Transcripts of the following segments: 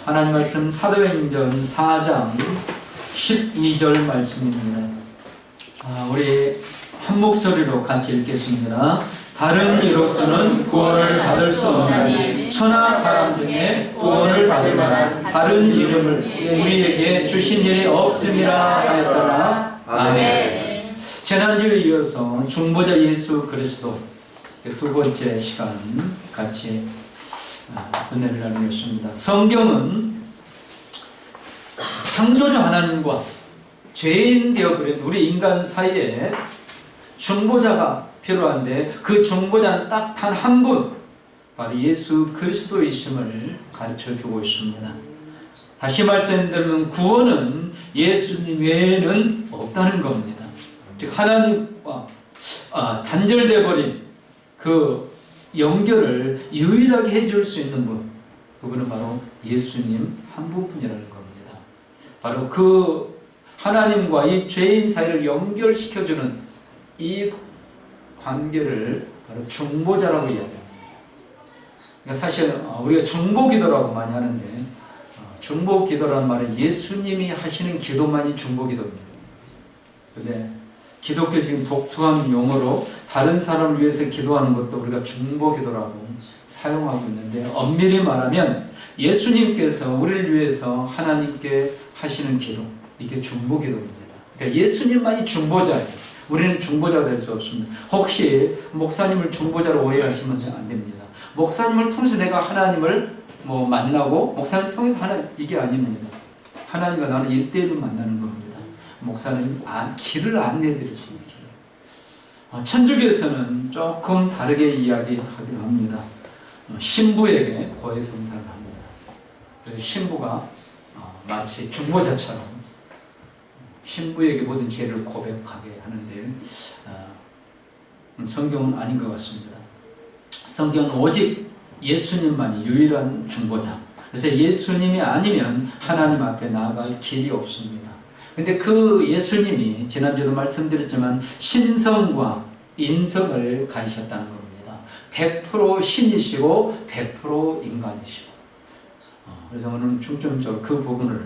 하나님 말씀 사도행전 4장 12절 말씀입니다. 우리 한 목소리로 같이 읽겠습니다. 다른 이로서는 구원을 받을 수 없나니 천하 사람 중에 구원을 받을 만한 다른 이름을 우리에게 주신 일이 없음이라 하였더라. 아멘. 지난주에 이어서 중보자 예수 그리스도 두 번째 시간 같이 은혜를 나누겠습니다. 성경은 창조주 하나님과 죄인 되어버린 우리 인간 사이에 중보자가 필요한데 그 중보자는 딱 단 한 분, 바로 예수 그리스도이심을 가르쳐주고 있습니다. 다시 말씀드리면 구원은 예수님 외에는 없다는 겁니다. 즉 하나님과 단절되어 버린 그 연결을 유일하게 해줄 수 있는 분, 그분은 바로 예수님 한 분뿐이라는 겁니다. 바로 그 하나님과 이 죄인 사이를 연결시켜주는 이 관계를 바로 중보자라고 이야기합니다. 그러니까 사실 우리가 중보기도라고 많이 하는데 중보기도라는 말은 예수님이 하시는 기도만이 중보기도입니다. 그런데 기독교 지금 독특한 용어로 다른 사람을 위해서 기도하는 것도 우리가 중보기도라고 사용하고 있는데, 엄밀히 말하면 예수님께서 우리를 위해서 하나님께 하시는 기도, 이게 중보기도입니다. 그러니까 예수님만이 중보자예요. 우리는 중보자가 될 수 없습니다. 혹시 목사님을 중보자로 오해하시면 안 됩니다. 목사님을 통해서 내가 하나님을 만나고 목사님을 통해서 이게 아닙니다. 하나님과 나는 1대1로 만나는 겁니다. 목사는 길을 안내해드릴 수 있는 길. 천주교에서는 조금 다르게 이야기하기도 합니다. 신부에게 고해성사를 합니다. 그래서 신부가 마치 중보자처럼 신부에게 모든 죄를 고백하게 하는데 성경은 아닌 것 같습니다. 성경은 오직 예수님만이 유일한 중보자. 그래서 예수님이 아니면 하나님 앞에 나아갈 길이 없습니다. 근데 그 예수님이 지난주에도 말씀드렸지만 신성과 인성을 가지셨다는 겁니다. 100% 신이시고 100% 인간이시고. 그래서 오늘 중점적으로 그 부분을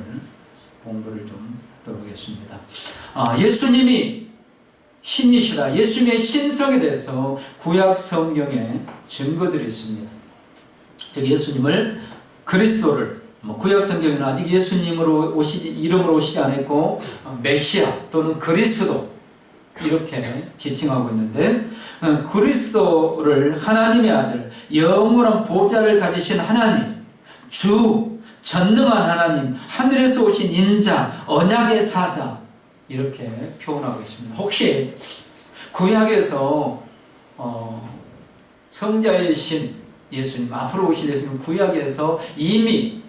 공부를 좀 하도록 하겠습니다. 예수님이 신이시라, 예수님의 신성에 대해서 구약 성경에 증거들이 있습니다. 즉 예수님을 그리스도를 구약 성경에는 아직 예수님으로 이름으로 오시지 않았고 메시아 또는 그리스도 이렇게 지칭하고 있는데, 그리스도를 하나님의 아들, 영원한 보좌를 가지신 하나님, 주, 전능한 하나님, 하늘에서 오신 인자, 언약의 사자 이렇게 표현하고 있습니다. 혹시 구약에서 성자의 신 예수님, 앞으로 오실 예수님 구약에서 이미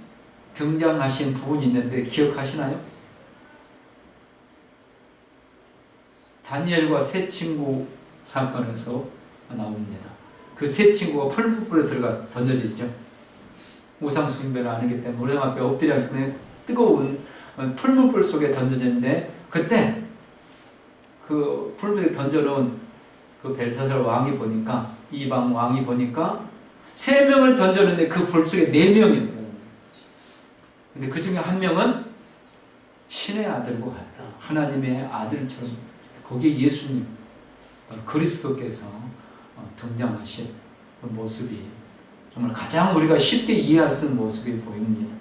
등장하신 부분이 있는데 기억하시나요? 다니엘과 세 친구 사건에서 나옵니다. 그 세 친구가 풀무불에 들어가서 던져지죠. 우상 숭배를 안 하기 때문에 우상 앞에 엎드려 그냥 뜨거운 풀무불 속에 던져졌는데, 그때 그 풀무불에 던져놓은 그 벨사살 왕이 보니까, 이방 왕이 보니까 3명을 던졌는데 그 불 속에 4명이 들어요. 근데 그 중에 한 명은 신의 아들과 같다. 하나님의 아들처럼. 거기에 예수님, 그리스도께서 등장하신 그 모습이 정말 가장 우리가 쉽게 이해할 수 있는 모습이 보입니다.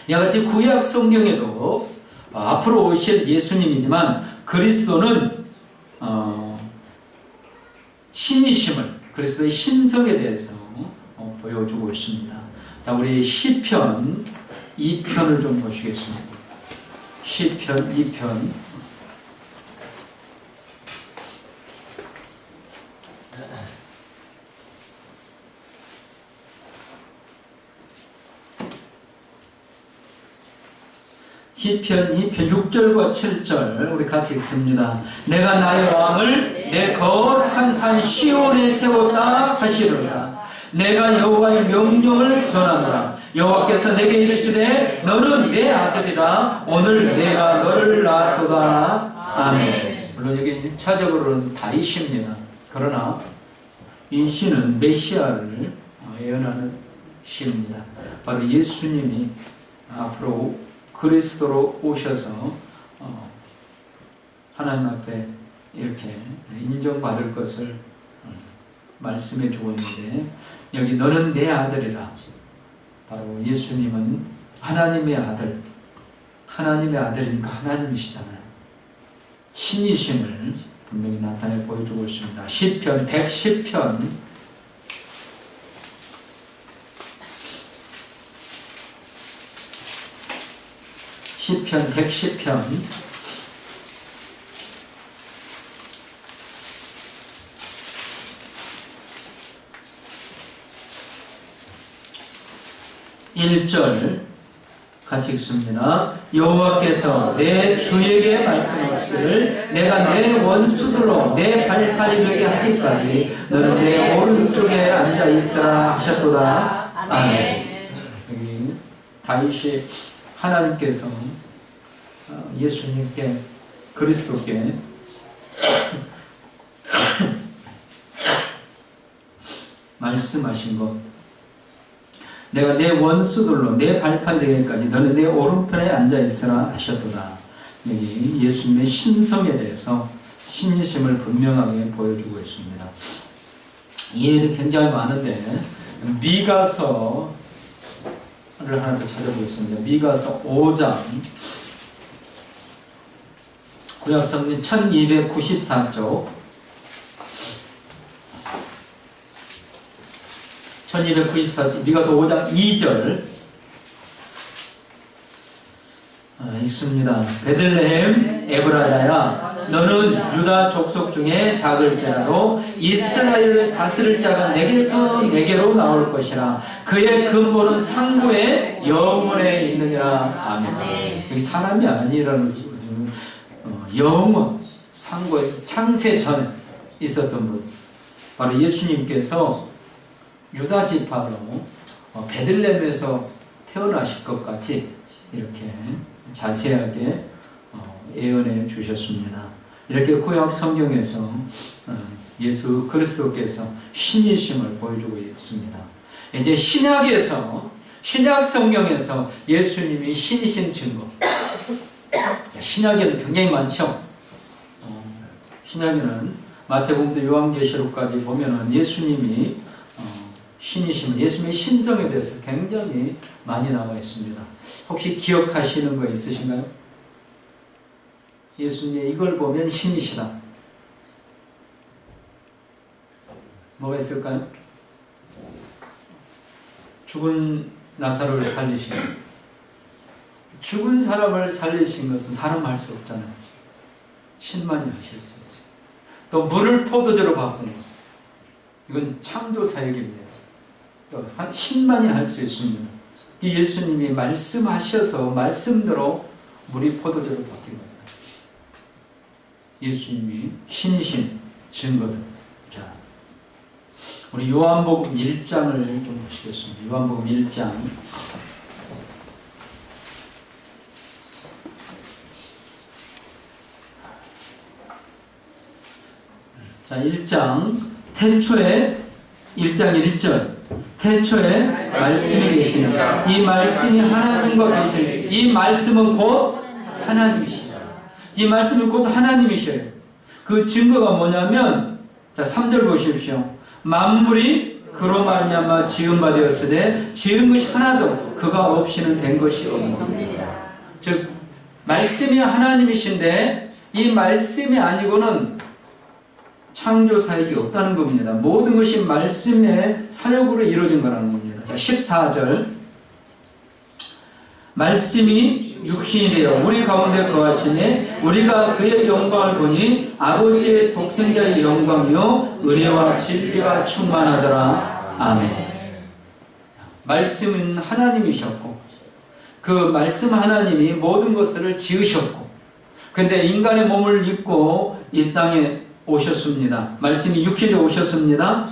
이와 같이 구약 성경에도 앞으로 오실 예수님이지만 그리스도는 신이심을, 그리스도의 신성에 대해서 보여주고 있습니다. 자, 우리 시편 2편을 좀 보시겠습니다. 시편 2편. 시편 2편 6절과 7절 우리 같이 읽습니다. 내가 나의 왕을 내 거룩한 산 시온에 세웠다 하시리라. 내가 여호와의 명령을 전하노라. 여호와께서 내게 이르시되 너는 내 아들이라. 오늘 내가 너를 낳았도다. 아멘. 물론 여기 1차적으로는 다윗입니다. 그러나 이 시는 메시아를 예언하는 신이십니다. 바로 예수님이 앞으로 그리스도로 오셔서 하나님 앞에 이렇게 인정받을 것을 말씀해 주고 있는데, 여기 너는 내 아들이라. 바로 예수님은 하나님의 아들, 하나님의 아들이니까 하나님이시잖아요. 신이심을 분명히 나타내 보여주고 있습니다. 시편 110편 110편 1절 같이 읽습니다. 여호와께서 내 주에게 말씀하시기를 내가 내 원수들로 내 발판이 되게 하기까지 너는 내 오른쪽에 앉아 있으라 하셨도다. 아멘. 여기 다윗이 하나님께서 예수님께, 그리스도께 말씀하신 것, 내가 내 원수들로 내 발판 되기까지 너는 내 오른편에 앉아있으라 하셨도다. 여기 예수님의 신성에 대해서 신이심을 분명하게 보여주고 있습니다. 이해도 굉장히 많은데 미가서를 하나 더 찾아보겠습니다. 미가서 5장 구약성경 1294쪽 1294쪽 미가서 5장 2절 읽습니다. 베들레헴 에브라다야 너는 유다 족속 중에 작을지라도 이스라엘을 다스릴 자가 내게서 내게로 나올 것이라. 그의 근본은 상고의 영원에 있느니라. 아멘. 여기 사람이 아니라는 영원, 상고의 창세 전에 있었던 분, 바로 예수님께서 유다 지파로 베들레헴에서 태어나실 것 같이 이렇게 자세하게 예언해 주셨습니다. 이렇게 구약 성경에서 예수 그리스도께서 신이심을 보여주고 있습니다. 이제 신약에서, 신약 성경에서 예수님이 신이신 증거, 신약에는 굉장히 많죠. 신약에는 마태복음부터 요한계시록까지 보면은 예수님이 신이심을, 예수님의 신성에 대해서 굉장히 많이 나와 있습니다. 혹시 기억하시는 거 있으신가요? 예수님의 이걸 보면 신이시다. 뭐가 있을까요? 죽은 나사로를 살리신, 죽은 사람을 살리신 것은 사람 할 수 없잖아요. 신만이 하실 수 있어요. 또 물을 포도주로 바꾸는 것, 이건 창조 사역입니다. 또 신만이 할 수 있습니다. 이 예수님이 말씀하셔서 말씀대로 물이 포도주로 바뀐 겁니다. 예수님이 신이신 증거들. 자, 우리 요한복음 1장을 좀 보시겠습니다. 요한복음 1장. 자, 1장 태초에 1장 1절 태초에 말씀이 계시니라. 이 말씀이 하나님과 계시니 이 말씀은 곧 하나님이시다. 이 말씀은 곧 하나님이셔요. 그 증거가 뭐냐면, 자 3절 보십시오. 만물이 그로 말미암아 지은 바 되었으되 지은 것이 하나도 그가 없이는 된 것이 없느니라. 즉 말씀이 하나님이신데 이 말씀이 아니고는 창조 사역이 없다는 겁니다. 모든 것이 말씀의 사역으로 이루어진 거라는 겁니다. 자, 14절 말씀이 육신이 되어 우리 가운데 거하시니 우리가 그의 영광을 보니 아버지의 독생자의 영광이요 은혜와 진리가 충만하더라. 아멘. 말씀은 하나님이셨고 그 말씀 하나님이 모든 것을 지으셨고, 근데 인간의 몸을 입고 이 땅에 오셨습니다. 말씀이 육신에 오셨습니다.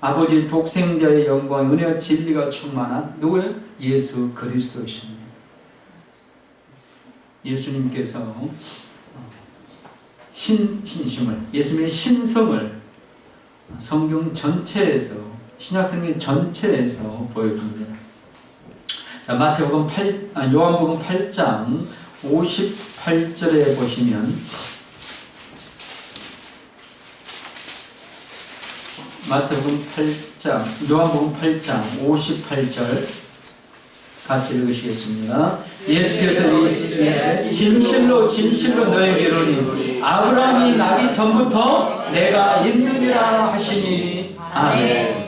아버지 독생자의 영광, 은혜와 진리가 충만한 누구예요? 예수 그리스도이십니다. 예수님께서 신심을, 예수님의 신성을 성경 전체에서 신약성경 전체에서 보여줍니다. 자, 요한복음 8장 58절에 보시면 요한복음 8장 58절 같이 읽으시겠습니다. 예수께서 이르시되 진실로 진실로 너에게 이르노니 아브라함이 나기 전부터 내가 있느니라 하시니. 아멘.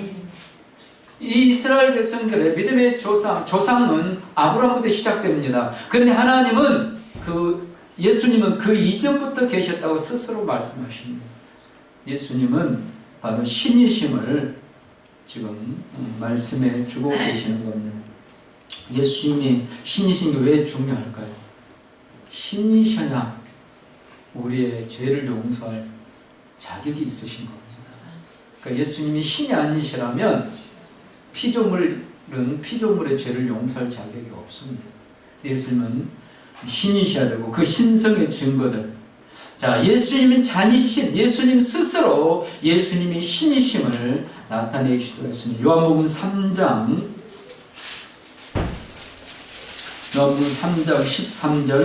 이 이스라엘 백성들의 믿음의 조상은 아브라함부터 시작됩니다. 그런데 하나님은 예수님은 그 이전부터 계셨다고 스스로 말씀하십니다. 예수님은 바로 신이심을 지금 말씀해 주고 계시는 겁니다. 예수님이 신이신 게 왜 중요할까요? 신이셔야 우리의 죄를 용서할 자격이 있으신 겁니다. 그러니까 예수님이 신이 아니시라면 피조물의 죄를 용서할 자격이 없습니다. 예수님은 신이셔야 되고 그 신성의 증거들. 자, 예수님은 잔이신, 예수님 스스로 예수님이 신이심을 나타내기도 했습니다. 요한복음 3장 13절.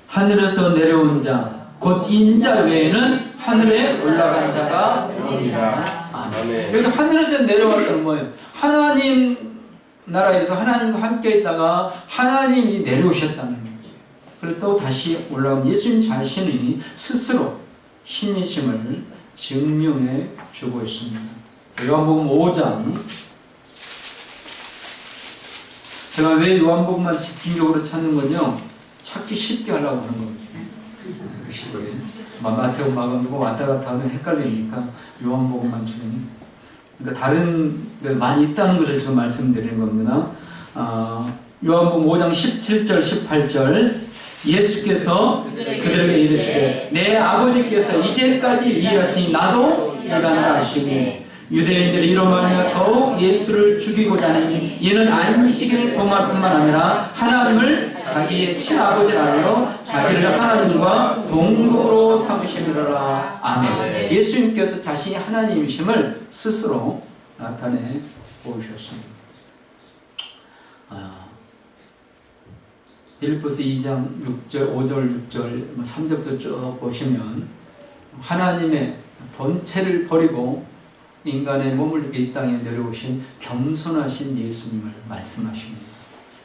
하늘에서 내려온 자, 곧 인자 외에는 하늘에 올라간 자가 없느니라. 아멘. 여기 하늘에서 내려왔다는 뭐예요? 하나님 나라에서 하나님과 함께 있다가 하나님이 내려오셨다는 거죠. 그리고 또 다시 올라온 예수님 자신이 스스로 신이심을 증명해 주고 있습니다. 요한복음 5장. 제가 왜 요한복음만 집중적으로 찾는 건요, 찾기 쉽게 하려고 하는 겁니다. 마태복음, 마가복음 왔다 갔다 하면 헷갈리니까 요한복음만 주는. 그러니까 다른 많이 있다는 것을 지금 말씀드리는 겁니다. 요한복음 5장 17절 18절. 예수께서 그들에게 이르시되 내 아버지께서 이제까지 일하시니 나도 일한다 하시고, 유대인들이 이로 말하며 더욱 예수를 죽이고자 하니 이는 안식일 범할 뿐만 아니라 하나님을 자기의 친아버지라 하여 자기를 하나님과 동등으로 삼으시리라. 아멘. 예수님께서 자신이 하나님이심을 스스로 나타내 보여주셨습니다. 빌립보서 2장 6절, 5절, 6절, 3절부터 쭉 보시면 하나님의 본체를 버리고 인간의 몸을 이렇게 이 땅에 내려오신 겸손하신 예수님을 말씀하십니다.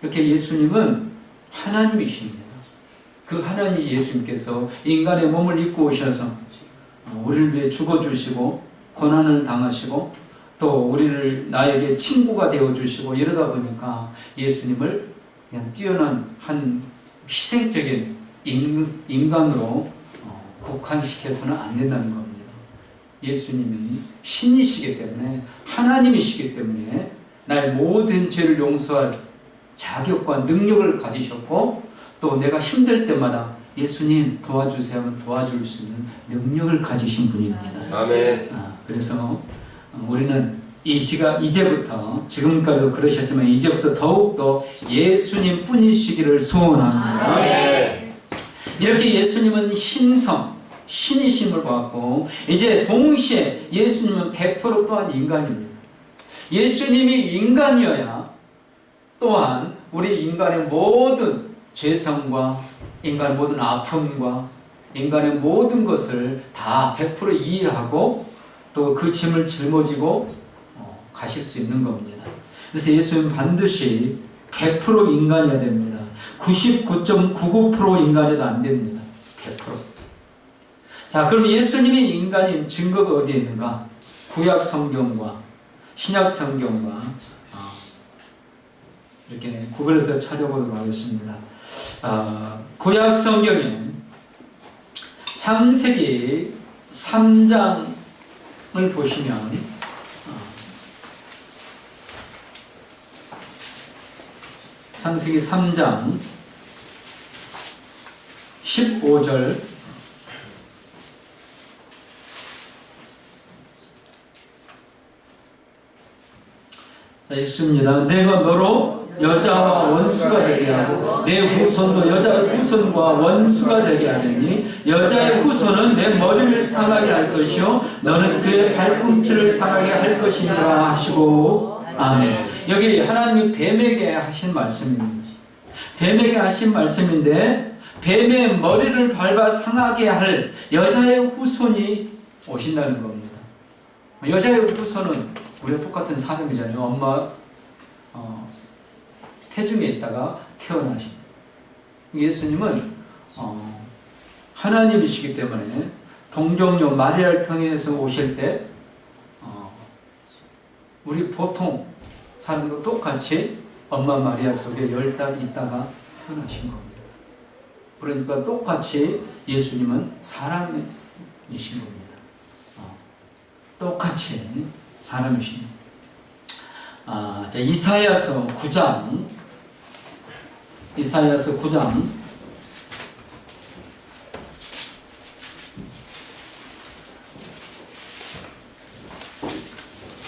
이렇게 예수님은 하나님이십니다. 그 하나님 예수님께서 인간의 몸을 입고 오셔서 우리를 위해 죽어주시고 고난을 당하시고 또 우리를 나에게 친구가 되어주시고 이러다 보니까 예수님을 그냥 뛰어난 한 희생적인 인간으로 국한시켜서는 안 된다는 겁니다. 예수님은 신이시기 때문에, 하나님이시기 때문에 나의 모든 죄를 용서할 자격과 능력을 가지셨고, 또 내가 힘들 때마다 예수님 도와주세요 하면 도와줄 수 있는 능력을 가지신 분입니다. 아멘. 그래서 우리는 이제부터, 지금까지도 그러셨지만 이제부터 더욱더 예수님 뿐이시기를 소원합니다. 아멘. 이렇게 예수님은 신이심을 받고, 이제 동시에 예수님은 100% 또한 인간입니다. 예수님이 인간이어야 또한 우리 인간의 모든 죄성과 인간의 모든 아픔과 인간의 모든 것을 다 100% 이해하고 또 그 짐을 짊어지고 가실 수 있는 겁니다. 그래서 예수님은 반드시 100% 인간이어야 됩니다. 99.99% 인간이도 안 됩니다. 100%. 자, 그럼 예수님이 인간인 증거가 어디에 있는가? 구약 성경과 신약 성경과 이렇게 구별해서 찾아보도록 하겠습니다. 구약 성경에 창세기 3장을 보시면 창세기 3장 15절 자, 읽습니다. 내가 너로 여자와 원수가 되게 하고 내 후손도 여자의 후손과 원수가 되게 하느니 여자의 후손은 내 머리를 상하게 할 것이요 너는 그의 발꿈치를 상하게 할 것이니라 하시고 아멘. 여기 하나님이 뱀에게 하신 말씀입니다. 뱀에게 하신 말씀인데 뱀의 머리를 밟아 상하게 할 여자의 후손이 오신다는 겁니다. 여자의 후손은 우리가 똑같은 사람이잖아요. 엄마 태중에 있다가 태어나신 예수님은 하나님이시기 때문에 동정녀 마리아를 통해서 오실 때 우리 보통 사람도 똑같이 엄마 마리아 속에 10달 있다가 태어나신 겁니다. 그러니까 똑같이 예수님은 사람이신 겁니다. 똑같이 사람이십니다. 자, 이사야서 9장 이사야서 9장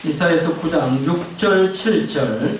이사야서 9장 6절 7절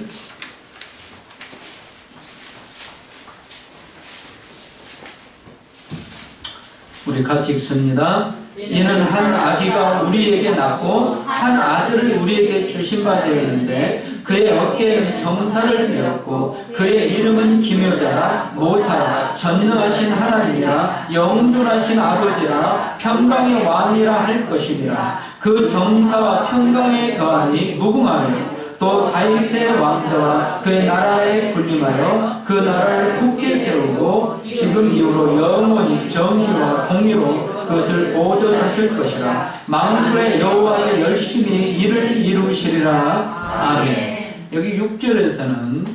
우리 같이 읽습니다. 이는 한 아기가 우리에게 낳고 한 아들을 우리에게 주신 바 되었는데 그의 어깨에는 정사를 메었고 그의 이름은 기묘자라 모사라 전능하신 하나님이라 영존하신 아버지라 평강의 왕이라 할 것이니라. 그 정사와 평강에 더하니 무궁하며 또 다윗의 왕자와 그의 나라에 군림하여 그 나라를 굳게 세우고 지금 이후로 영원히 정의와 공의로 그것을 보존하실 것이라. 만군의 여호와의 열심히 이를 이루시리라. 아멘. 여기 6절에서는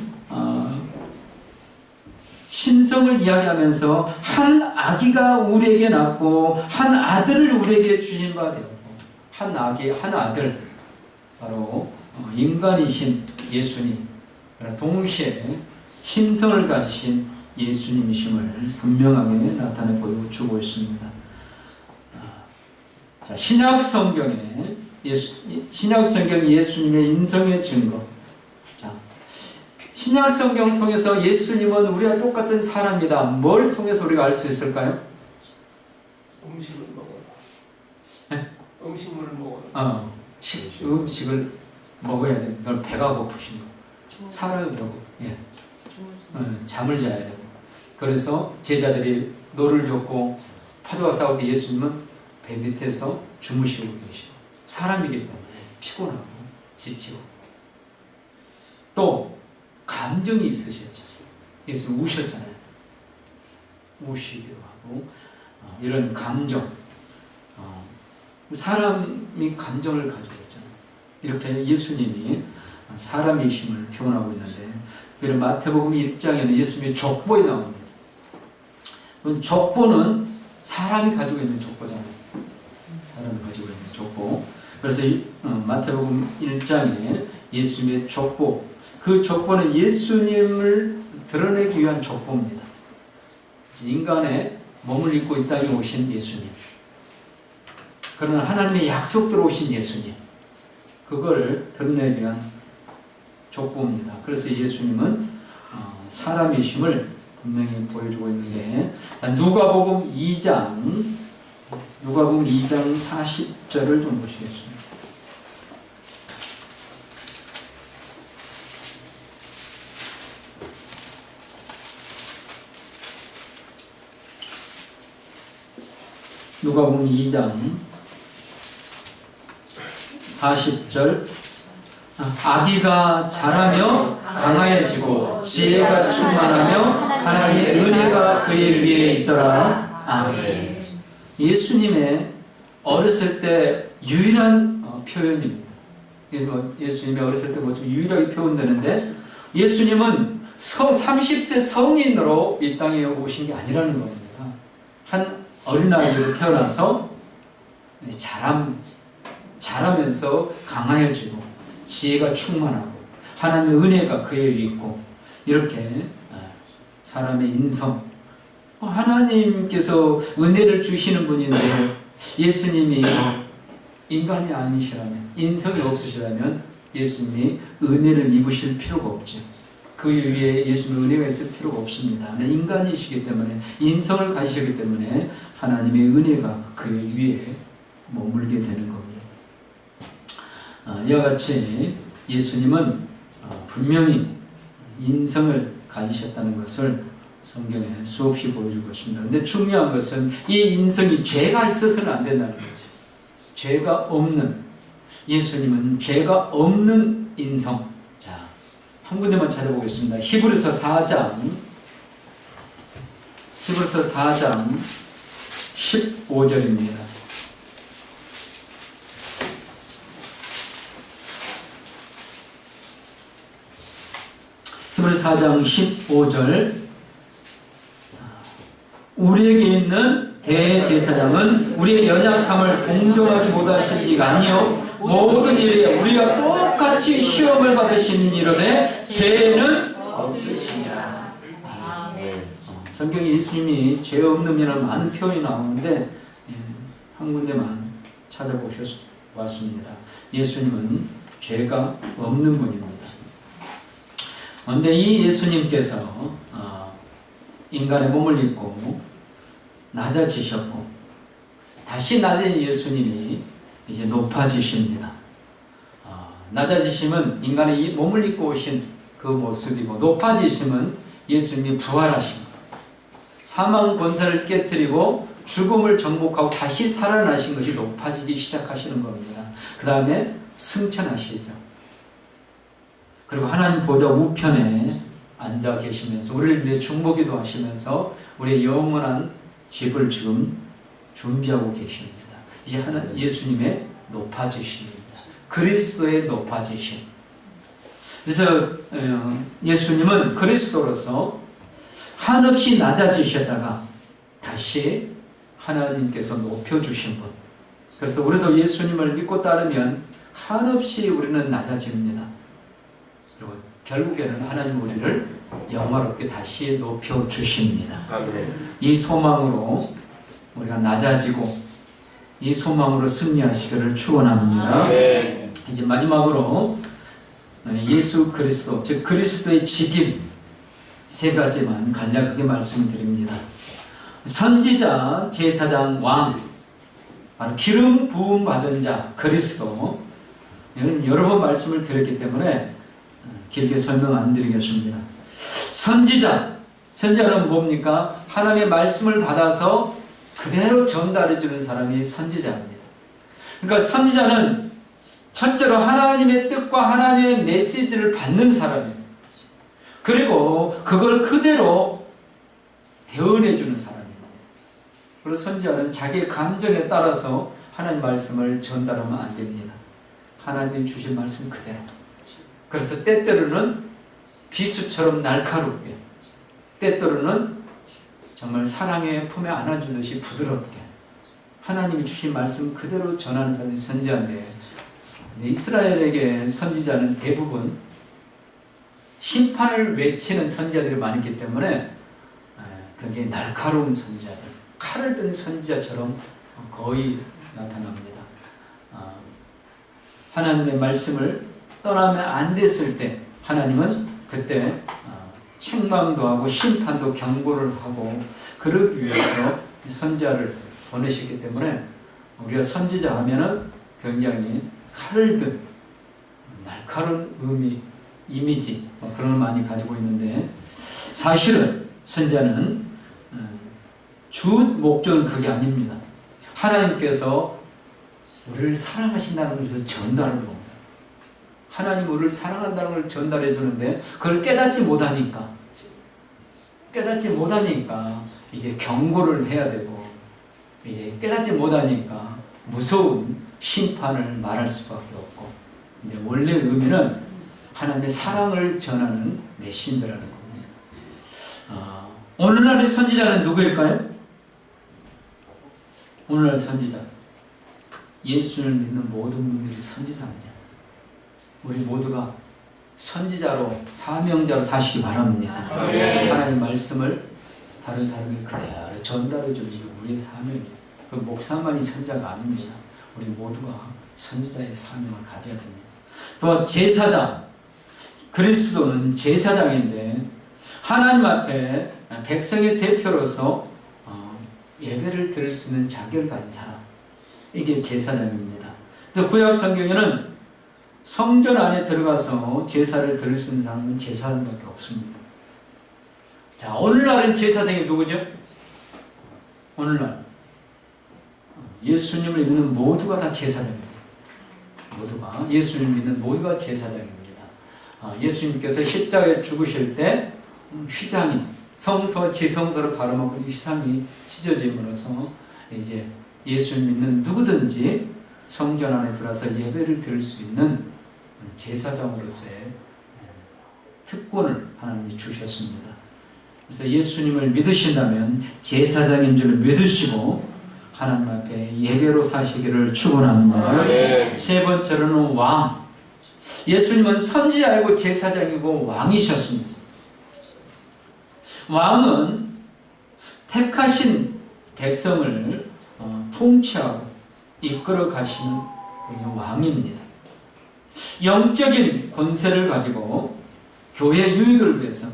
신성을 이야기하면서 한 아기가 우리에게 낳고 한 아들을 우리에게 주신 바 되었고 한 아기 한 아들 바로 인간이신 예수님 동시에 신성을 가지신 예수님이심을 분명하게 나타내 보여주고 있습니다. 자, 신약 성경에 예수님의 인성의 증거. 자, 신약 성경을 통해서 예수님은 우리와 똑같은 사람이다. 뭘 통해서 우리가 알 수 있을까요? 음식을 먹어라. 네? 음식물을 먹어라. 음식을 먹어야 돼. 그걸 배가 고프신 거. 사람이 배고, 예. 잠을 자야 되고. 그래서 제자들이 노를 젓고 파도가 싸울 때 예수님은 배 밑에서 주무시고 계시고 사람이기 때문에 피곤하고 지치고 또 감정이 있으셨죠. 예수님 우셨잖아요. 우시기도 하고 이런 감정 사람이 감정을 가지고 있잖아요. 이렇게 예수님이 사람이심을 표현하고 있는데 그래서 마태복음 1장에는 예수님의 족보에 나옵니다. 족보는 사람이 가지고 있는 족보잖아요. 사람이 가지고 있는 족보. 그래서 마태복음 1장에 예수님의 족보, 그 족보는 예수님을 드러내기 위한 족보입니다. 인간의 몸을 입고 이 땅에 오신 예수님, 그러나 하나님의 약속대로 오신 예수님, 그걸 드러내기 위한 족보입니다. 그래서 예수님은 사람이심을 분명히 보여주고 있는데 누가복음 2장 40절을 좀 보시겠습니다. 누가복음 2장 40절 아기가 자라며 강하여지고 지혜가 충만하며 하나님의 은혜가 그의 위에 있더라. 아멘. 예수님의 어렸을 때 유일한 표현입니다. 예수님의 어렸을 때 모습이 유일하게 표현되는데 예수님은 30세 성인으로 이 땅에 오신 게 아니라는 겁니다. 한 어린아이로 태어나서 자라면서 강하여지고 지혜가 충만하고 하나님의 은혜가 그에 있고 이렇게 사람의 인성 하나님께서 은혜를 주시는 분인데 예수님이 인간이 아니시라면 인성이 없으시라면 예수님이 은혜를 입으실 필요가 없죠. 그 위에 예수님의 은혜가 있을 필요가 없습니다. 인간이시기 때문에, 인성을 가지시기 때문에 하나님의 은혜가 그 위에 머물게 되는 겁니다. 이와 같이 예수님은 분명히 인성을 가지셨다는 것을 성경에 수없이 보여주고 있습니다. 근데 중요한 것은 이 인성이 죄가 있어서는 안 된다는 거죠. 죄가 없는, 예수님은 죄가 없는 인성. 자, 한 군데만 찾아보겠습니다. 히브리서 4장 15절입니다. 히브리서 4장 15절. 우리에게 있는 대제사장은 우리의 연약함을 동정하지 못하신 이가 아니요 모든 일에 우리가 똑같이 시험을 받으신 이로되 죄는 없으시니라. 성경에 예수님이 죄 없음이라는 많은 표현이 나오는데 한 군데만 찾아보셨습니다. 예수님은 죄가 없는 분입니다. 그런데 이 예수님께서 인간의 몸을 입고 낮아지셨고 다시 낮은 예수님이 이제 높아지십니다. 낮아지심은 인간의 이 몸을 입고 오신 그 모습이고, 높아지심은 예수님이 부활하신 것, 사망 권세를 깨뜨리고 죽음을 정복하고 다시 살아나신 것이 높아지기 시작하시는 겁니다. 그 다음에 승천하시죠. 그리고 하나님 보좌 우편에 앉아 계시면서 우리를 위해 중보기도 하시면서 우리의 영원한 집을 지금 준비하고 계십니다. 이제 예수님의 높아지십니다. 그리스도의 높아지심. 그래서 예수님은 그리스도로서 한없이 낮아지셨다가 다시 하나님께서 높여주신 분. 그래서 우리도 예수님을 믿고 따르면 한없이 우리는 낮아집니다. 그리고 결국에는 하나님 우리를 영화롭게 다시 높여주십니다. 이 소망으로 우리가 낮아지고 이 소망으로 승리하시기를 축원합니다. 이제 마지막으로 예수 그리스도, 즉 그리스도의 직임 세 가지만 간략하게 말씀드립니다. 선지자, 제사장, 왕, 바로 기름 부음 받은 자 그리스도. 이는 여러 번 말씀을 드렸기 때문에 길게 설명 안 드리겠습니다. 선지자는 뭡니까? 하나님의 말씀을 받아서 그대로 전달해 주는 사람이 선지자입니다. 그러니까 선지자는 첫째로 하나님의 뜻과 하나님의 메시지를 받는 사람이에요. 그리고 그걸 그대로 대언해 주는 사람입니다. 그래서 선지자는 자기의 감정에 따라서 하나님 말씀을 전달하면 안 됩니다. 하나님이 주신 말씀 그대로. 그래서 때때로는 비수처럼 날카롭게, 때때로는 정말 사랑의 품에 안아주듯이 부드럽게 하나님이 주신 말씀 그대로 전하는 사람이 선지자인데, 이스라엘에게 선지자는 대부분 심판을 외치는 선지자들이 많았기 때문에 그게 날카로운 선지자들, 칼을 든 선지자처럼 거의 나타납니다. 하나님의 말씀을 떠나면 안 됐을 때 하나님은 그때 책망도 하고 심판도 경고를 하고 그러기 위해서 선지자를 보내셨기 때문에 우리가 선지자 하면은 굉장히 칼을 든 날카로운 의미, 이미지 그런 걸 많이 가지고 있는데, 사실은 선지자는 주 목적은 그게 아닙니다. 하나님께서 우리를 사랑하신다는 것을 전달을 합니다. 하나님 우리를 사랑한다는 걸 전달해 주는데 그걸 깨닫지 못하니까 이제 경고를 해야 되고, 이제 깨닫지 못하니까 무서운 심판을 말할 수밖에 없고, 근데 원래 의미는 하나님의 사랑을 전하는 메신저라는 겁니다. 오늘날의 선지자는 누구일까요? 오늘날 선지자, 예수를 믿는 모든 분들이 선지자입니다. 우리 모두가 선지자로, 사명자로 사시기 바랍니다. 하나님 말씀을 다른 사람이 그대로 전달해 주는 게 우리의 사명이에요. 그 목사만이 선지자가 아닙니다. 우리 모두가 선지자의 사명을 가져야 됩니다. 또 제사장, 그리스도는 제사장인데 하나님 앞에 백성의 대표로서 예배를 드릴 수 있는 자격을 가진 사람, 이게 제사장입니다. 그래서 구약 성경에는 성전 안에 들어가서 제사를 드릴 수 있는 사람은 제사장밖에 없습니다. 자, 오늘날은 제사장이 누구죠? 오늘날 예수님을 믿는 모두가 다 제사장입니다. 모두가 예수님을 믿는 모두가 제사장입니다. 예수님께서 십자가에 죽으실 때 휘장이 성서 지성소를 가로막고 휘장이 찢어짐으로써 이제 예수를 믿는 누구든지 성전 안에 들어와서 예배를 드릴 수 있는 제사장으로서의 특권을 하나님이 주셨습니다. 그래서 예수님을 믿으신다면 제사장인 줄 믿으시고 하나님 앞에 예배로 사시기를 축원합니다. 세 번째로는 왕. 예수님은 선지자이고 제사장이고 왕이셨습니다. 왕은 택하신 백성을 통치하고 이끌어 가시는 왕입니다. 영적인 권세를 가지고 교회 유익을 위해서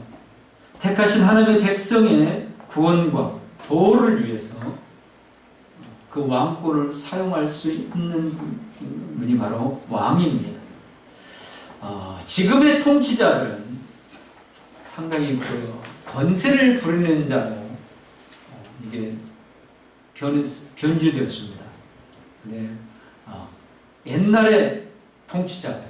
택하신 하나님의 백성의 구원과 보호를 위해서 그 왕권을 사용할 수 있는 분이 바로 왕입니다. 지금의 통치자들은 상당히 그 권세를 부리는 자로 이게 변질되었습니다. 근데 옛날의 통치자들,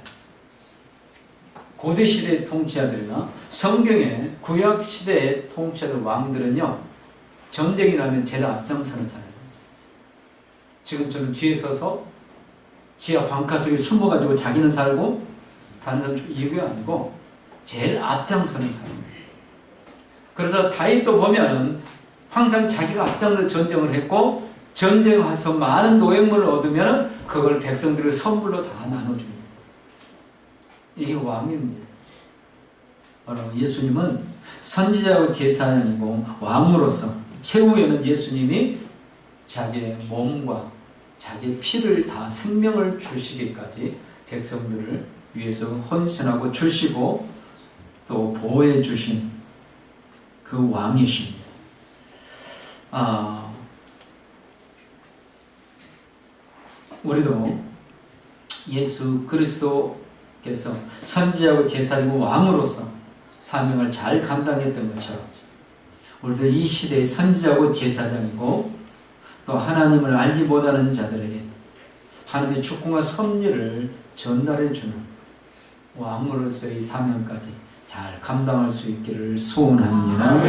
고대 시대의 통치자들이나 성경의 구약 시대의 통치자들 왕들은요, 전쟁이 나면 제일 앞장서는 사람입니다. 지금처럼 뒤에 서서 지하 방카석에 숨어가지고 자기는 살고 다른 사람 이게 아니고 제일 앞장서는 사람입니다. 그래서 다윗도 보면은 항상 자기가 앞장서 전쟁을 했고 전쟁해서 많은 노획물을 얻으면 그걸 백성들의 선물로 다 나눠줍니다. 이게 왕입니다. 바로 예수님은 선지자고 제사장이고 왕으로서 최후에는 예수님이 자기의 몸과 자기의 피를 다 생명을 주시기까지 백성들을 위해서 헌신하고 주시고 또 보호해 주신 그 왕이십니다. 우리도 예수 그리스도께서 선지자고 제사장이고 왕으로서 사명을 잘 감당했던 것처럼 우리도 이 시대의 선지자고 제사장이고 또 하나님을 알지 못하는 자들에게 하나님의 축복과 섭리를 전달해 주는 왕으로서의 사명까지 잘 감당할 수 있기를 소원합니다.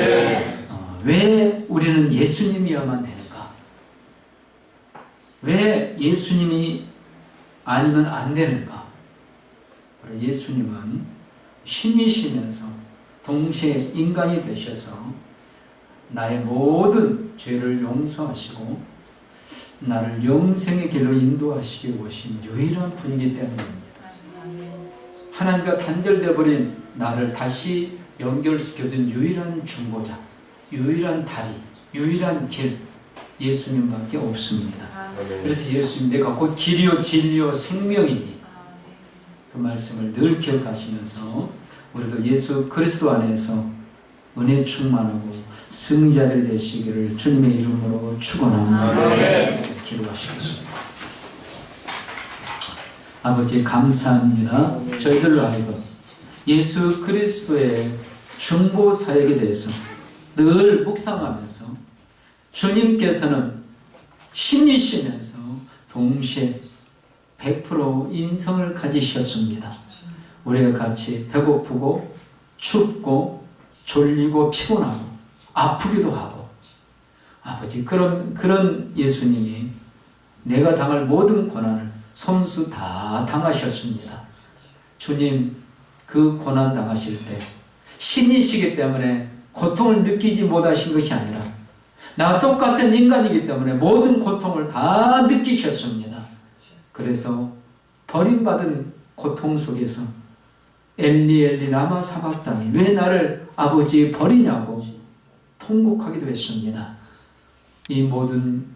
왜 우리는 예수님이어야만 되는가? 왜 예수님이 아니면 안 되는가? 예수님은 신이시면서 동시에 인간이 되셔서 나의 모든 죄를 용서하시고 나를 영생의 길로 인도하시기 오신 유일한 분이기 때문입니다. 하나님과 단절되어 버린 나를 다시 연결시켜준 유일한 중보자, 유일한 다리, 유일한 길, 예수님밖에 없습니다. 그래서 예수님, 내가 곧 길이요 진리요 생명이니 그 말씀을 늘 기억하시면서 우리도 예수 그리스도 안에서 은혜 충만하고 승리자들이 되시기를 주님의 이름으로 축원합니다. 기도하시겠습니다. 아버지 감사합니다. 저희들로 하여금 예수 그리스도의 중보 사역에 대해서 늘 묵상하면서 주님께서는 신이시면서 동시에 100% 인성을 가지셨습니다. 우리가 같이 배고프고 춥고 졸리고 피곤하고 아프기도 하고 아버지 그런 예수님이 내가 당할 모든 고난을 손수 다 당하셨습니다. 주님 그 고난 당하실 때 신이시기 때문에 고통을 느끼지 못하신 것이 아니라 나와 똑같은 인간이기 때문에 모든 고통을 다 느끼셨습니다. 그래서 버림받은 고통 속에서 엘리 엘리 라마 사박다니 왜 나를 아버지 버리냐고 통곡하기도 했습니다. 이 모든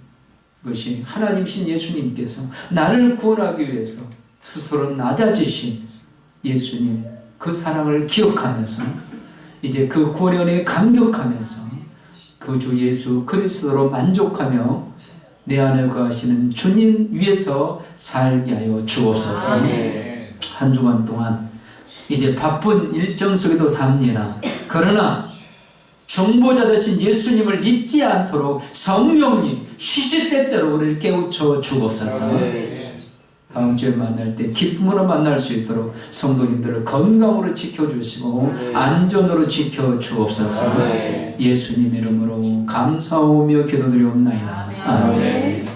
것이 하나님신 예수님께서 나를 구원하기 위해서 스스로 낮아지신 예수님 그 사랑을 기억하면서 이제 그 구원의 은혜에 감격하면서 그 주 예수 그리스도로 만족하며 내 안에 거하시는 주님 위해서 살게 하여 주옵소서. 한 주간 동안 이제 바쁜 일정 속에도 삽니다. 그러나 중보자 되신 예수님을 잊지 않도록 성령님 시시때때로 우리를 깨우쳐 주옵소서. 다음 주에 만날 때 기쁨으로 만날 수 있도록 성도님들을 건강으로 지켜주시고 안전으로 지켜주옵소서. 예수님 이름으로 감사하며 기도드리옵나이다. 아멘.